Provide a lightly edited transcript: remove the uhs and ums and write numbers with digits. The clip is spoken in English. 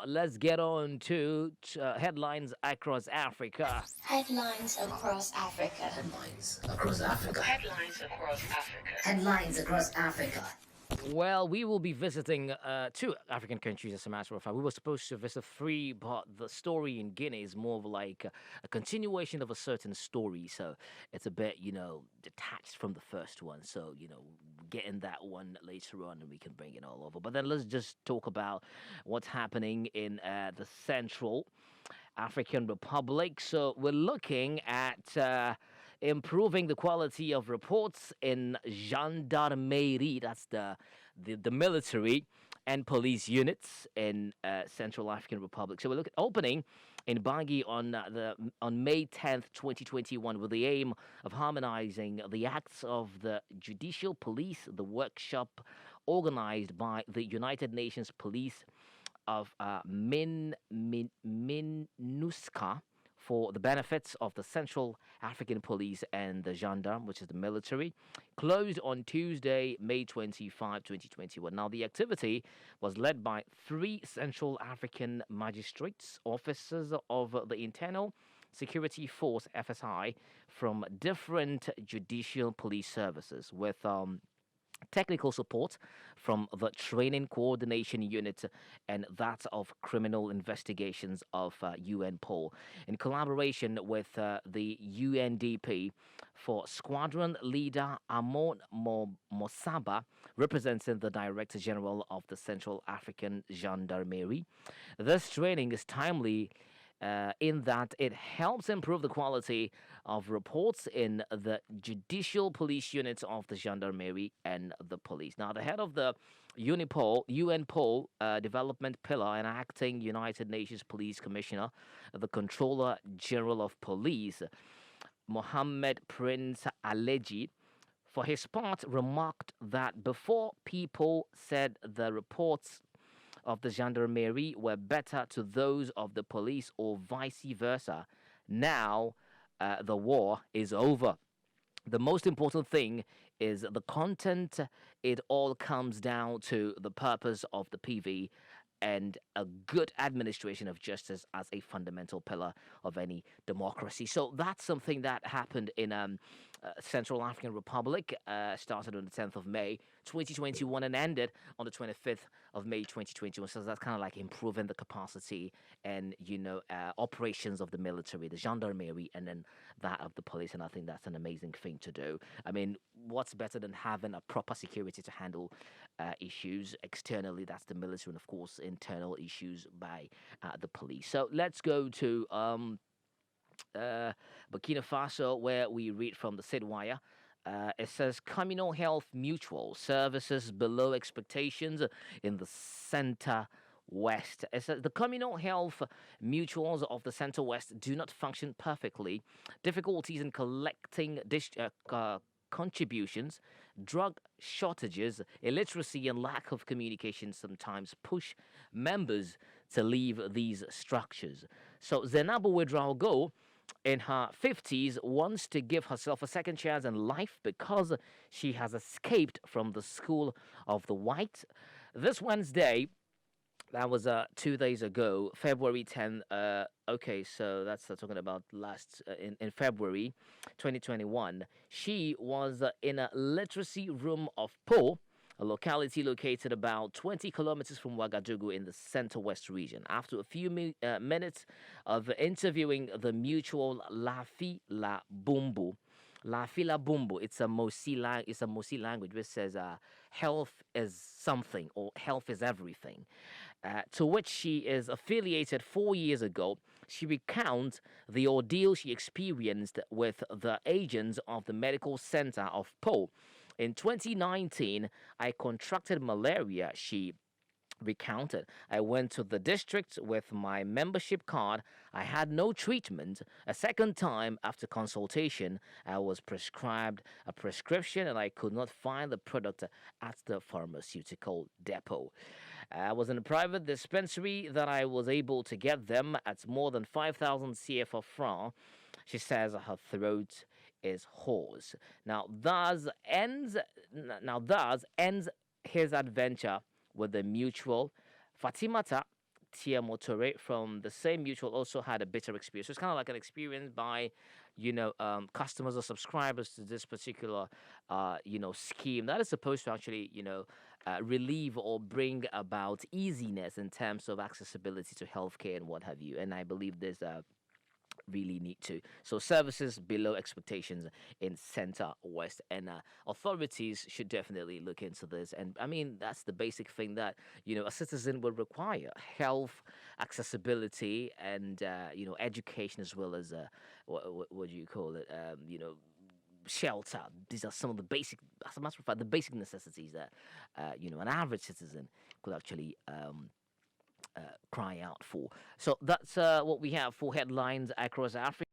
let's get on to headlines across Africa. Headlines across Africa. Headlines across Africa. Headlines across Africa. Headlines across Africa. Well, we will be visiting two African countries, as a matter of fact. We were supposed to visit three, but the story in Guinea is more of like a continuation of a certain story. So it's a bit, detached from the first one. So, getting that one later on and we can bring it all over. But then let's just talk about what's happening in the Central African Republic. So we're looking at improving the quality of reports in gendarmerie, that's the military and police units in Central African Republic. So we look at opening in Bangui on May 10th, 2021, with the aim of harmonizing the acts of the judicial police. The workshop organized by the United Nations Police of MINUSCA for the benefits of the Central African Police and the Gendarme, which is the military, closed on Tuesday, May 25, 2021. Now, the activity was led by three Central African magistrates, officers of the Internal Security Force, FSI, from different judicial police services, with technical support from the Training Coordination Unit and that of Criminal Investigations of UNPOL, in collaboration with the UNDP, for Squadron Leader Amon Mosaba, representing the Director General of the Central African Gendarmerie. This training is timely in that it helps improve the quality of reports in the judicial police units of the gendarmerie and the police. Now, the head of the UNPOL development pillar and acting United Nations Police Commissioner, the Controller General of Police, Mohammed Prince Aleji, for his part, remarked that before people said the reports of the gendarmerie were better to those of the police or vice versa. Now the war is over. The most important thing is the content. It all comes down to the purpose of the PV and a good administration of justice as a fundamental pillar of any democracy. So that's something that happened in Central African Republic, started on the 10th of May 2021 and ended on the 25th of May 2021. So that's kind of like improving the capacity and, operations of the military, the gendarmerie, and then that of the police. And I think that's an amazing thing to do. I mean, what's better than having a proper security to handle issues externally? That's the military, and of course, internal issues by the police. So let's go to Burkina Faso, where we read from the Sidwire. It says communal health mutual services below expectations in the center West. It says the communal health mutuals of the Center West do not function perfectly. Difficulties in collecting contributions, drug shortages, illiteracy, and lack of communication sometimes push members to leave these structures. So Zenabu Ouedraogo, in her 50s, wants to give herself a second chance in life because she has escaped from the school of the white. This Wednesday, that was 2 days ago, February 10th. Okay, so that's talking about last in February 2021. She was in a literacy room of Po, a locality located about 20 kilometers from Ouagadougou in the Center West region. After a few minutes of interviewing the mutual Lafi La Bumbu, La Fila Bumbu, it's a Mosi language which says health is something or health is everything, to which she is affiliated 4 years ago. She recounts the ordeal she experienced with the agents of the medical center of Po. In 2019, I contracted malaria, she recounted. I went to the district with my membership card. I had no treatment. A second time, after consultation, I was prescribed a prescription and I could not find the product at the pharmaceutical depot. I was in a private dispensary that I was able to get them at more than 5,000 CFA francs. She says her throat is hoarse. Now thus ends his adventure with the mutual. Fatimata Tia Motore from the same mutual also had a bitter experience. So it's kind of like an experience by, customers or subscribers to this particular, scheme that is supposed to actually, relieve or bring about easiness in terms of accessibility to healthcare and what have you. And I believe there's really need to. So services below expectations in Center West, and authorities should definitely look into this. And I mean, that's the basic thing that a citizen would require: health, accessibility, and education, as well as what do you call it? Shelter. These are some of the basic, as a matter of fact, the basic necessities that an average citizen could actually cry out for. So that's what we have for headlines across Africa.